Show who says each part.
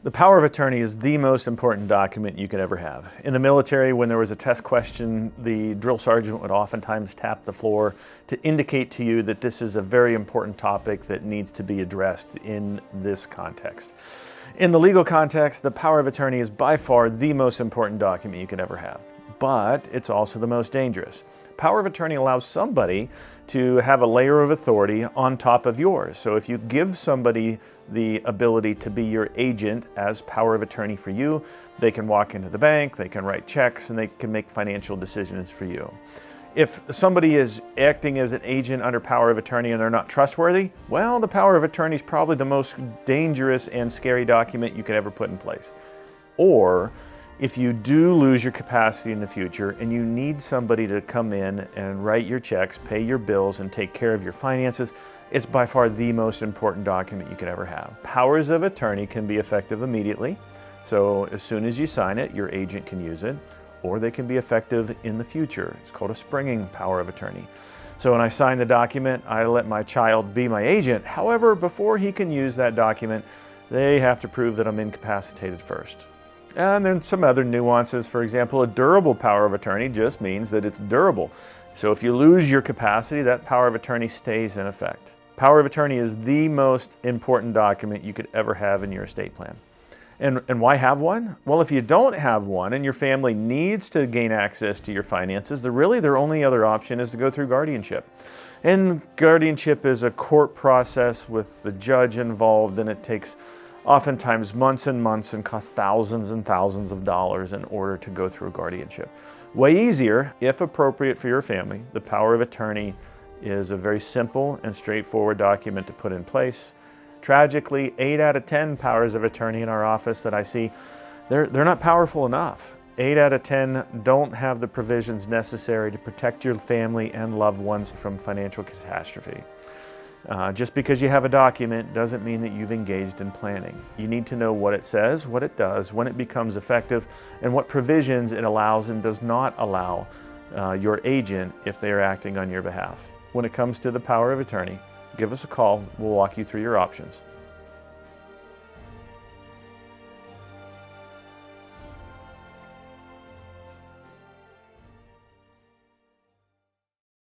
Speaker 1: The power of attorney is the most important document you could ever have. In the military, when there was a test question, the drill sergeant would oftentimes tap the floor to indicate to you that this is a very important topic that needs to be addressed in this context. In the legal context, the power of attorney is by far the most important document you could ever have, but it's also the most dangerous. Power of attorney allows somebody to have a layer of authority on top of yours. So if you give somebody the ability to be your agent as power of attorney for you, they can walk into the bank, they can write checks, and they can make financial decisions for you. If somebody is acting as an agent under power of attorney and they're not trustworthy, well, the power of attorney is probably the most dangerous and scary document you could ever put in place. Or if you do lose your capacity in the future and you need somebody to come in and write your checks, pay your bills, and take care of your finances, it's by far the most important document you could ever have. Powers of attorney can be effective immediately. So as soon as you sign it, your agent can use it, or they can be effective in the future. It's called a springing power of attorney. So when I sign the document, I let my child be my agent. However, before he can use that document, they have to prove that I'm incapacitated first. And then some other nuances. For example, a durable power of attorney just means that it's durable. So if you lose your capacity, that power of attorney stays in effect. Power of attorney is the most important document you could ever have in your estate plan. And why have one? Well, if you don't have one and your family needs to gain access to your finances, their only other option is to go through guardianship. And guardianship is a court process with the judge involved, and it takes oftentimes months and months and costs thousands and thousands of dollars in order to go through guardianship. Way easier, if appropriate for your family. The power of attorney is a very simple and straightforward document to put in place. Tragically, 8 out of 10 powers of attorney in our office that I see, they're not powerful enough. 8 out of 10 don't have the provisions necessary to protect your family and loved ones from financial catastrophe. Just because you have a document doesn't mean that you've engaged in planning. You need to know what it says, what it does, when it becomes effective, and what provisions it allows and does not allow your agent if they are acting on your behalf. When it comes to the power of attorney, give us a call. We'll walk you through your options.